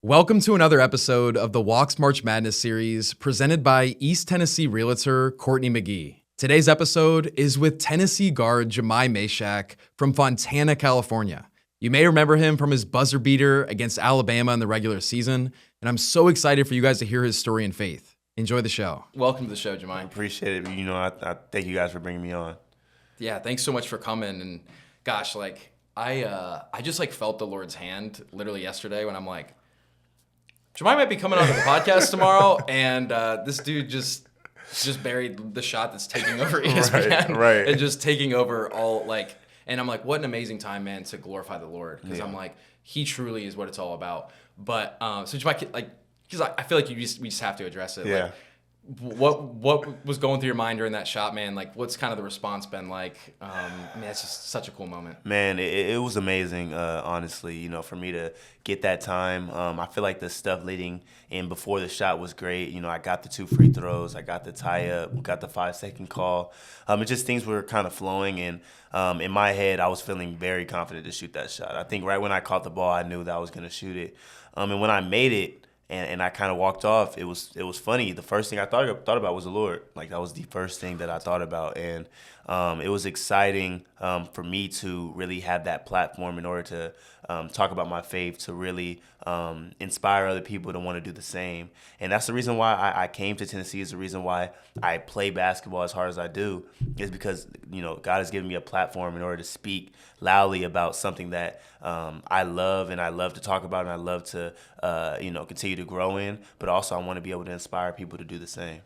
Welcome to another episode of the Walks March Madness series presented by East Tennessee realtor Courtney McGee. Today's episode is with Tennessee guard Jahmai Mashack from Fontana, California. You may remember him from his buzzer beater against Alabama in the regular season, and I'm so excited for you guys to hear his story and faith. Enjoy the show. Welcome to the show, Jahmai. I appreciate it. I thank you guys for bringing me on. Yeah, thanks so much for coming. And gosh, I just felt the Lord's hand literally yesterday when I'm like, Jahmai might be coming on to the podcast tomorrow, and this dude just buried the shot that's taking over ESPN, right. And just taking over all and I'm like, what an amazing time, man, to glorify the Lord, because I'm like, he truly is what it's all about. But so Jahmai, because I feel like we just have to address it. Yeah. What was going through your mind during that shot, man? What's kind of the response been like? It's just such a cool moment. Man, it was amazing, honestly, for me to get that time. I feel like the stuff leading in before the shot was great. I got the 2 free throws. I got the tie-up. Got the 5-second call. Just things were kind of flowing. And in my head, I was feeling very confident to shoot that shot. I think right when I caught the ball, I knew that I was going to shoot it. And when I made it, and I kind of walked off, it was funny. The first thing I thought about was the Lord. That was the first thing that I thought about. And it was exciting for me to really have that platform in order to talk about my faith, to really inspire other people to want to do the same. And that's the reason why I came to Tennessee, is the reason why I play basketball as hard as I do, is because, God has given me a platform in order to speak loudly about something that I love, and I love to talk about, and I love to, continue to grow in. But also I want to be able to inspire people to do the same.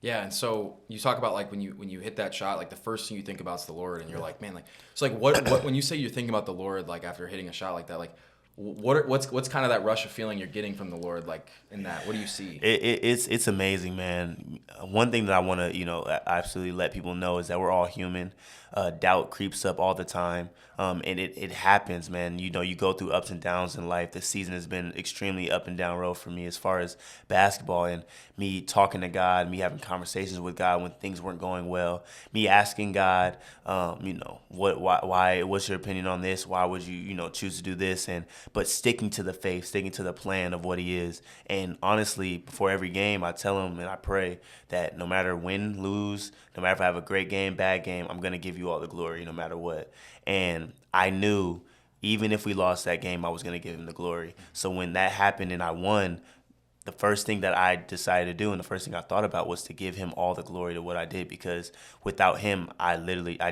Yeah, and so you talk about when you hit that shot, the first thing you think about is the Lord, and you're like, man, so what when you say you're thinking about the Lord, after hitting a shot like that, what's kind of that rush of feeling you're getting from the Lord, in that? What do you see? It's amazing, man. One thing that I want to absolutely let people know is that we're all human. Doubt creeps up all the time, and it happens, man. You go through ups and downs in life. This season has been extremely up and down road for me as far as basketball, and me talking to God, me having conversations with God when things weren't going well, me asking God, why? What's your opinion on this? Why would you choose to do this? But sticking to the faith, sticking to the plan of what He is. And honestly, before every game, I tell Him and I pray that no matter win, lose, no matter if I have a great game, bad game, I'm going to give you all the glory no matter what. And I knew even if we lost that game, I was going to give Him the glory. So when that happened and I won, the first thing that I decided to do and the first thing I thought about was to give Him all the glory to what I did, because without Him, I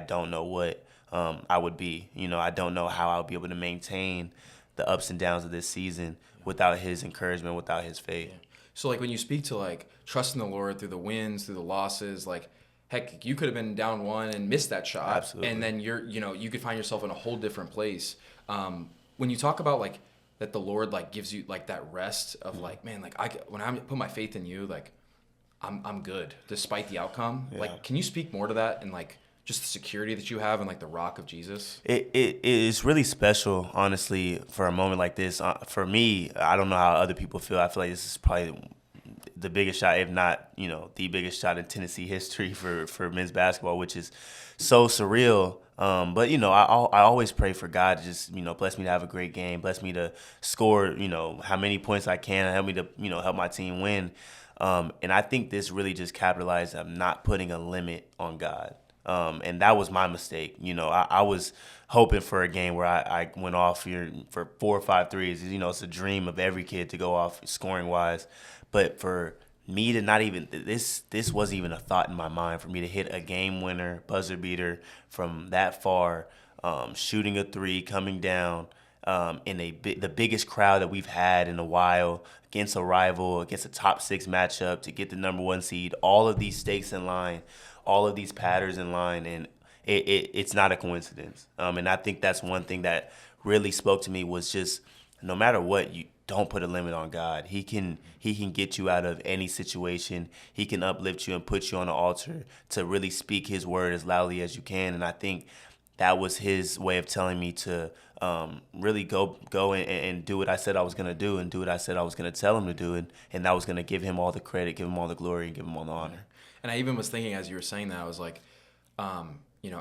don't know what I would be. I don't know how I'll be able to maintain the ups and downs of this season without His encouragement, without His faith. Yeah. So when you speak to trusting the Lord through the wins, through the losses, heck, you could have been down 1 and missed that shot. Absolutely. And then you could find yourself in a whole different place. When you talk about that the Lord gives you that rest of man, when I put my faith in you, I'm good despite the outcome. Yeah. Can you speak more to that and just the security that you have in the rock of Jesus? It is really special, honestly, for a moment like this. For me, I don't know how other people feel. I feel like this is probably the biggest shot, if not, the biggest shot in Tennessee history for men's basketball, which is so surreal. But I always pray for God to just bless me to have a great game, bless me to score how many points I can, help me to help my team win. And I think this really just capitalized on not putting a limit on God. And that was my mistake. I was hoping for a game where I went off here for 4 or 5 threes. It's a dream of every kid to go off scoring wise. But for me to not even, this wasn't even a thought in my mind, for me to hit a game winner, buzzer beater from that far, shooting a 3, coming down in the biggest crowd that we've had in a while, against a rival, against a top 6 matchup, to get the number 1 seed, all of these stakes in line, all of these patterns in line, and it's not a coincidence. And I think that's one thing that really spoke to me, was just no matter what, you don't put a limit on God. He can get you out of any situation. He can uplift you and put you on the altar to really speak His word as loudly as you can. And I think that was His way of telling me to really go and do what I said I was going to do, and do what I said I was going to tell Him to do. And that was going to give Him all the credit, give Him all the glory, and give Him all the honor. And I even was thinking, as you were saying that, I was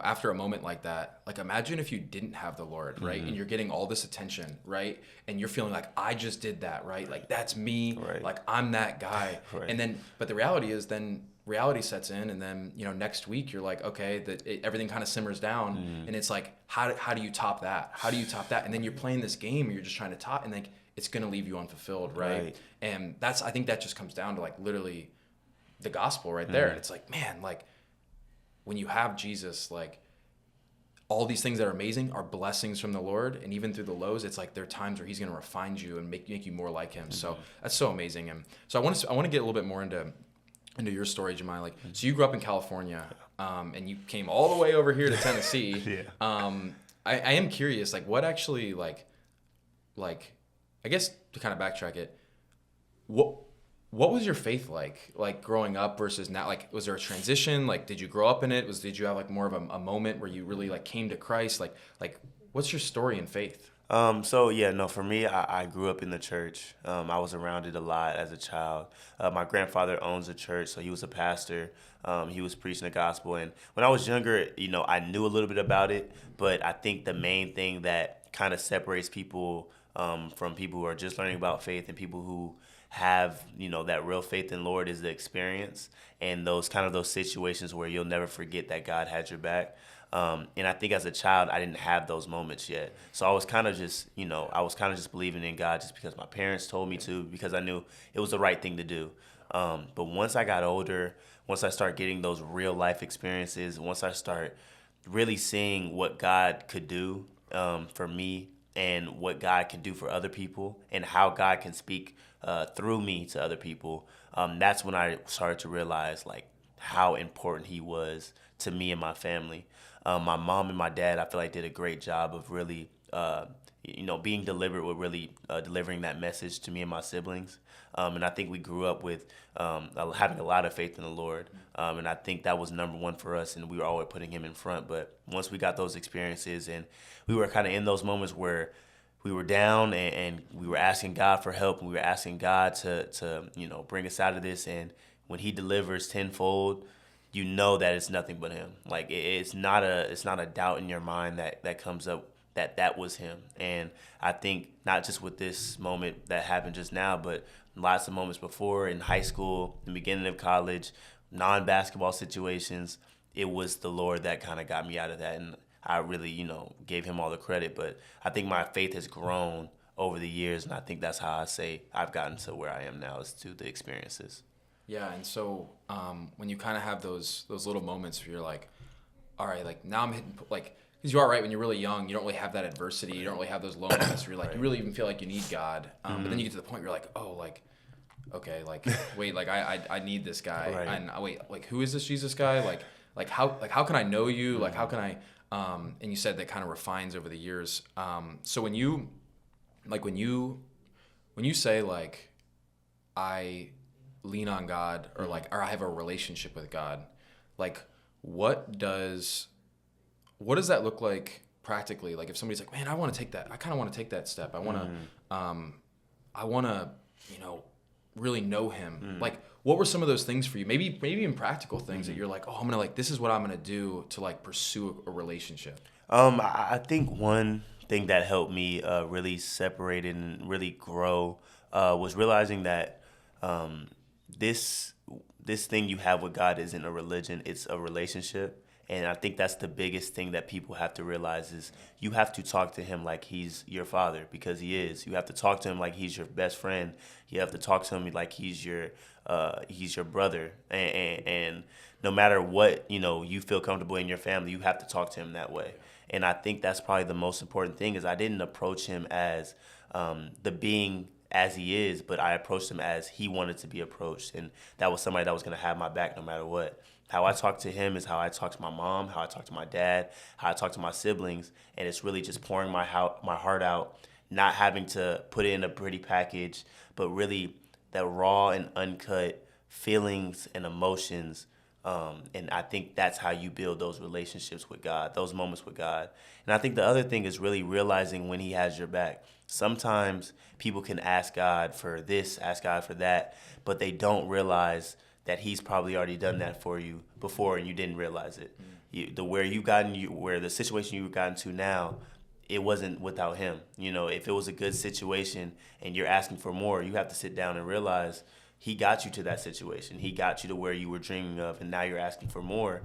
after a moment like that, like imagine if you didn't have the Lord, right? And you're getting all this attention, right? And you're feeling like, I just did that, right? Like that's me, Right. like I'm that guy. Right. And then, but the reality is then reality sets in, and then, next week you're like, okay, everything kind of simmers down, and it's like, how do you top that? How do you top that? And then you're playing this game, and you're just trying to top, and like, it's going to leave you unfulfilled, right? And I think that just comes down to like literally the gospel right there. And it's like, man, like, when you have Jesus, like all these things that are amazing are blessings from the Lord. And even through the lows, it's like there are times where he's going to refine you and make you more like him. So that's so amazing. And so I want to get a little bit more into your story, Jahmai. Like, so you grew up in California, and you came all the way over here to Tennessee. I am curious, like what actually like, I guess to kind of backtrack it, what was your faith like growing up versus now? Like, was there a transition? Like, did you grow up in it? Did you have like more of a moment where you really like came to Christ? Like what's your story in faith? For me, I grew up in the church. I was around it a lot as a child. My grandfather owns a church, so he was a pastor. He was preaching the gospel. And when I was younger, I knew a little bit about it, but I think the main thing that kind of separates people from people who are just learning about faith and people who have that real faith in Lord is the experience and those situations where you'll never forget that God had your back. And I think as a child I didn't have those moments yet, so I was kind of just believing in God just because my parents told me to, because I knew it was the right thing to do. But once I got older, once I start getting those real life experiences, once I start really seeing what God could do for me and what God can do for other people and how God can speak through me to other people, that's when I started to realize like how important he was to me and my family. My mom and my dad, I feel like, did a great job of really, being deliberate with really delivering that message to me and my siblings. And I think we grew up with having a lot of faith in the Lord. And I think that was number one for us, and we were always putting him in front. But once we got those experiences and we were kind of in those moments where we were down and we were asking God for help, and we were asking God to bring us out of this. And when he delivers tenfold, you know that it's nothing but him. Like it's not a doubt in your mind that comes up that was him. And I think not just with this moment that happened just now, but lots of moments before in high school, the beginning of college, non-basketball situations, it was the Lord that kind of got me out of that. And I really, gave him all the credit. But I think my faith has grown over the years, and I think that's how I say I've gotten to where I am now, is through the experiences. Yeah, and so when you kind of have those little moments where you're like, all right, like now I'm hitting, like, because you are right, when you're really young, you don't really have that adversity, you don't really have those low moments where you're like, you really even feel like you need God. But then you get to the point where you're like, oh, like, okay, like, wait, like I need this guy. Right. And wait, like, who is this Jesus guy? Like how can I know you? Like, how can I, and you said that kind of refines over the years. So when you say like, I lean on God, or I have a relationship with God, like what does that look like practically? Like if somebody's like, man, I want to take that, I kind of want to take that step. I want to, really know him. Like what were some of those things for you? Maybe even practical things that you're like, oh, I'm going to this is what I'm going to do to pursue a relationship. I think one thing that helped me really separate and really grow was realizing that this thing you have with God isn't a religion, it's a relationship. And I think that's the biggest thing that people have to realize is you have to talk to him like he's your father, because he is. You have to talk to him like he's your best friend. You have to talk to him like he's your brother. And no matter what, you feel comfortable in your family, you have to talk to him that way. And I think that's probably the most important thing, is I didn't approach him as the being as he is, but I approached him as he wanted to be approached. And that was somebody that was going to have my back no matter what. How I talk to him is how I talk to my mom, how I talk to my dad, how I talk to my siblings. And it's really just pouring my heart out, not having to put it in a pretty package, but really that raw and uncut feelings and emotions. And I think that's how you build those relationships with God, those moments with God. And I think the other thing is really realizing when he has your back. Sometimes people can ask God for this, ask God for that, but they don't realize that he's probably already done that for you before and you didn't realize it. where the situation you've gotten to now, it wasn't without him. If it was a good situation and you're asking for more, you have to sit down and realize he got you to that situation. He got you to where you were dreaming of, and now you're asking for more.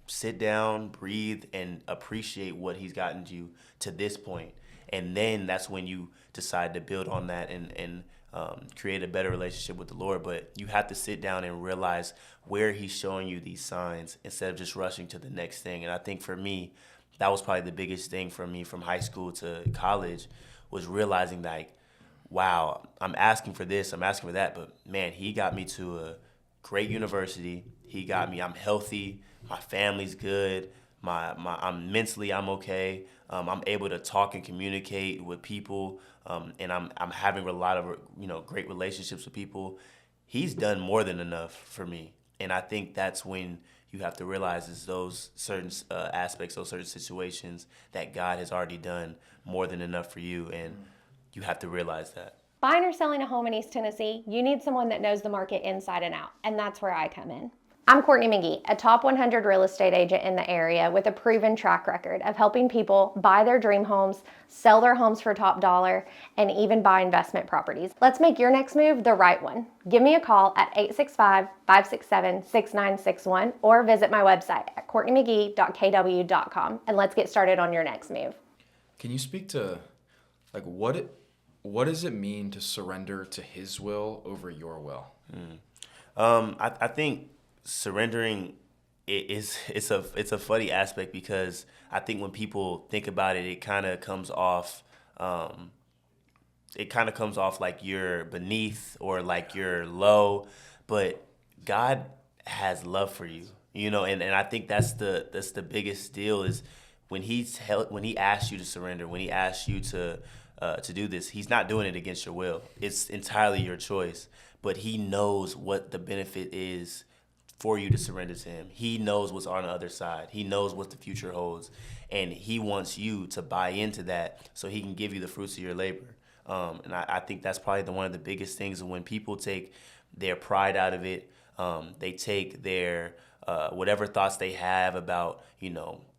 Sit down, breathe, and appreciate what he's gotten you to this point. And then that's when you decide to build on that and create a better relationship with the Lord. But you have to sit down and realize where he's showing you these signs instead of just rushing to the next thing. And I think for me, that was probably the biggest thing for me from high school to college, was realizing like, wow, I'm asking for this, I'm asking for that, but man, he got me to a great university. I'm healthy, my family's good, I'm mentally, I'm okay. I'm able to talk and communicate with people, and I'm having a lot of great relationships with people. He's done more than enough for me, and I think that's when you have to realize is those certain aspects, those certain situations that God has already done more than enough for you, and you have to realize that. Buying or selling a home in East Tennessee, you need someone that knows the market inside and out, and that's where I come in. I'm Courtney McGee, a top 100 real estate agent in the area with a proven track record of helping people buy their dream homes, sell their homes for top dollar, and even buy investment properties. Let's make your next move the right one. Give me a call at 865-567-6961 or visit my website at courtneymcgee.kw.com, and let's get started on your next move. Can you speak to like what does it mean to surrender to his will over your will? I think surrendering it's a funny aspect, because I think when people think about it, it kind of comes off like you're beneath or like you're low, but God has love for you, and I think that's the biggest deal is when he asks you to surrender, when he asks you to do this, he's not doing it against your will. It's entirely your choice, but he knows what the benefit is for you to surrender to him. He knows what's on the other side. He knows what the future holds, and he wants you to buy into that so he can give you the fruits of your labor. And I think that's probably one of the biggest things. When people take their pride out of it, they take their whatever thoughts they have about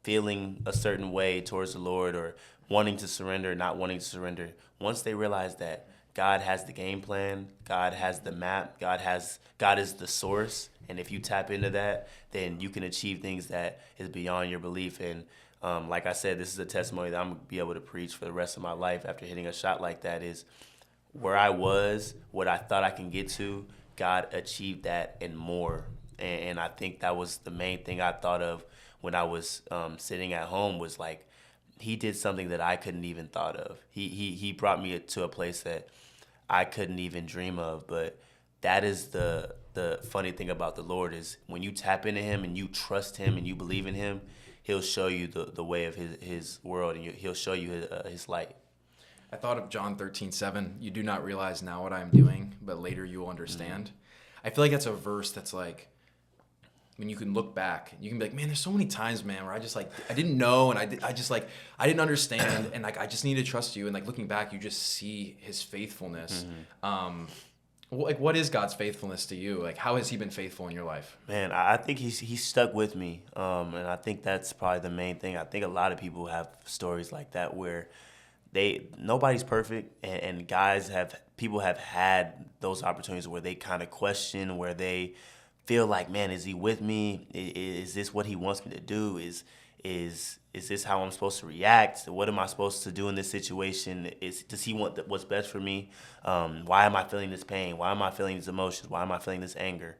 feeling a certain way towards the Lord, or wanting to surrender, not wanting to surrender. Once they realize that God has the game plan, God has the map, God is the source, and if you tap into that, then you can achieve things that is beyond your belief. And like I said, this is a testimony that I'm gonna be able to preach for the rest of my life after hitting a shot like that. Is where I was, what I thought I can get to, God achieved that and more. And I think that was the main thing I thought of when I was sitting at home, was like, he did something that I couldn't even thought of. He brought me to a place that I couldn't even dream of. But that is the funny thing about the Lord, is when you tap into him and you trust him and you believe in him, he'll show you the way of his world, and he'll show you his light. I thought of John 13:7. You do not realize now what I am doing, but later you will understand. Mm-hmm. I feel like that's a verse that's like, when you can look back, you can be like, man, there's so many times, man, where I just like, I didn't know, and I didn't understand, and like, I just need to trust you. And like, looking back, you just see his faithfulness. Mm-hmm. What is God's faithfulness to you? Like, how has he been faithful in your life? Man, I think he's stuck with me, and I think that's probably the main thing. I think a lot of people have stories like that where nobody's perfect, and people have had those opportunities where they kind of question, where they feel like, man, is he with me? Is this what he wants me to do? Is this how I'm supposed to react? What am I supposed to do in this situation? Does he want what's best for me? Why am I feeling this pain? Why am I feeling these emotions? Why am I feeling this anger?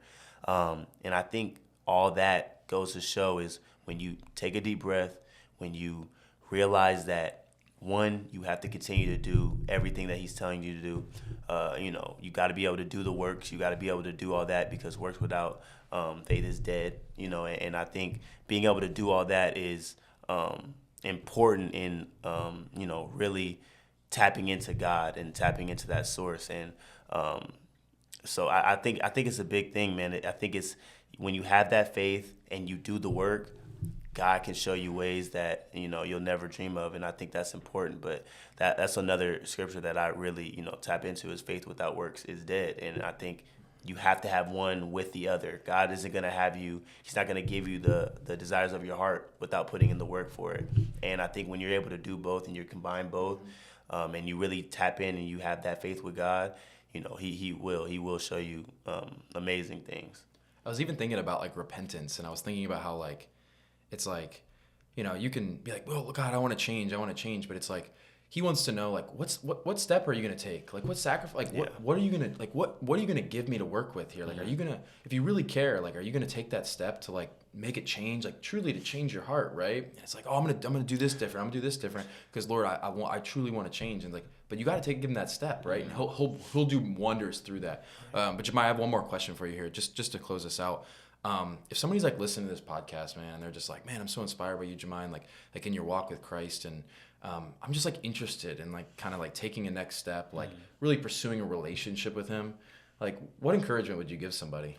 And I think all that goes to show is when you take a deep breath, when you realize that, one, you have to continue to do everything that he's telling you to do. You got to be able to do the works. You got to be able to do all that, because works without faith is dead. And I think being able to do all that is important in really tapping into God and tapping into that source. And so I think it's a big thing, man. I think it's when you have that faith and you do the work, God can show you ways that you'll never dream of, and I think that's important. But that's another scripture that I really tap into, is faith without works is dead. And I think you have to have one with the other. God isn't going to have you, he's not going to give you the desires of your heart without putting in the work for it. And I think when you're able to do both and you combine both, and you really tap in and you have that faith with God, you know, he will show you amazing things. I was even thinking about like repentance, and I was thinking about how like, it's like, you know, you can be like, well, God, I want to change, but it's like, he wants to know, like, what step are you going to take? Like, what sacrifice, like, what are you going to, like, what are you going to give me to work with here? Like, are you going to, if you really care, like, are you going to take that step to, like, make it change, like, truly to change your heart, right? And it's like, oh, I'm going to do this different. I'm going to do this different because, Lord, I truly want to change. And, like, but you got to give him that step, right? And he'll do wonders through that. But Jahmai, I have one more question for you here, just to close this out. If somebody's like listening to this podcast, man, and they're just like, man, I'm so inspired by you, Jahmai, and like in your walk with Christ, and I'm just like interested in like kind of like taking a next step, like really pursuing a relationship with him. Like, what encouragement would you give somebody?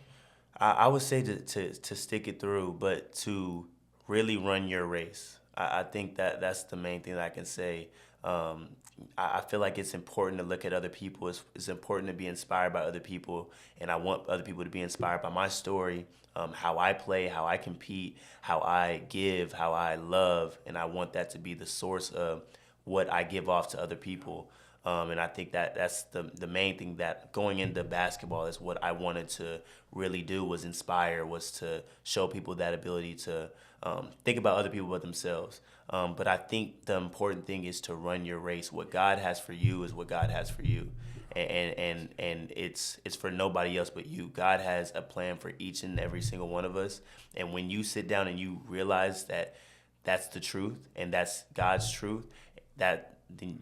I would say to stick it through, but to really run your race. I think that's the main thing that I can say. I feel like it's important to look at other people. It's important to be inspired by other people, and I want other people to be inspired by my story, how I play, how I compete, how I give, how I love, and I want that to be the source of what I give off to other people. And I think that's the main thing that going into basketball is what I wanted to really do, was inspire, was to show people that ability to think about other people but themselves. But I think the important thing is to run your race. What God has for you is what God has for you. And it's for nobody else but you. God has a plan for each and every single one of us. And when you sit down and you realize that that's the truth and that's God's truth, then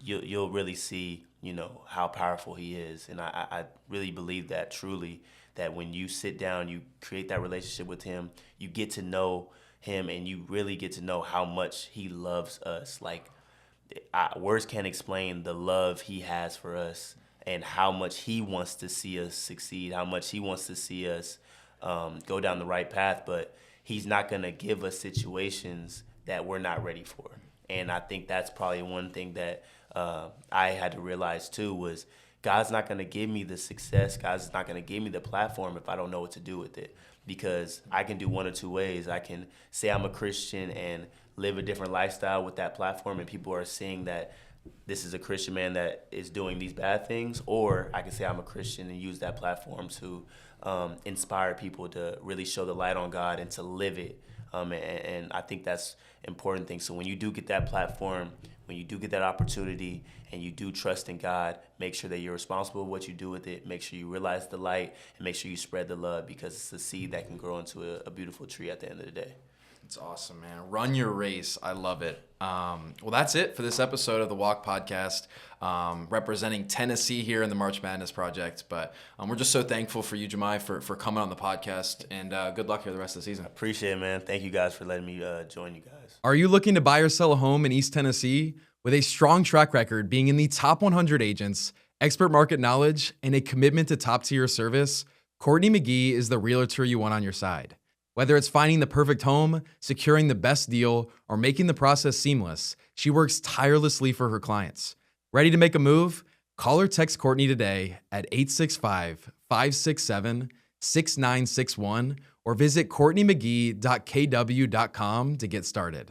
you'll really see, you know, how powerful he is. And I really believe that truly, that when you sit down, you create that relationship with him, you get to know him, and you really get to know how much he loves us. Like, words can't explain the love he has for us and how much he wants to see us succeed, how much he wants to see us go down the right path. But he's not going to give us situations that we're not ready for. And I think that's probably one thing that I had to realize too, was God's not going to give me the success. God's not going to give me the platform if I don't know what to do with it. Because I can do one or two ways. I can say I'm a Christian and live a different lifestyle with that platform, and people are seeing that this is a Christian man that is doing these bad things. Or I can say I'm a Christian and use that platform to inspire people to really show the light on God and to live it. And I think that's important thing. So when you do get that platform, when you do get that opportunity, and you do trust in God, make sure that you're responsible for what you do with it. Make sure you realize the light, and make sure you spread the love, because it's a seed that can grow into a beautiful tree at the end of the day. It's awesome, man. Run your race. I love it. Well, that's it for this episode of the Walk Podcast, representing Tennessee here in the March Madness Project. But we're just so thankful for you, Jahmai, for coming on the podcast, and good luck here the rest of the season. Appreciate it, man. Thank you guys for letting me join you guys. Are you looking to buy or sell a home in East Tennessee? With a strong track record being in the top 100 agents, expert market knowledge, and a commitment to top-tier service, Courtney McGee is the realtor you want on your side. Whether it's finding the perfect home, securing the best deal, or making the process seamless, she works tirelessly for her clients. Ready to make a move? Call or text Courtney today at 865-567-6961 or visit CourtneyMcGee.kw.com to get started.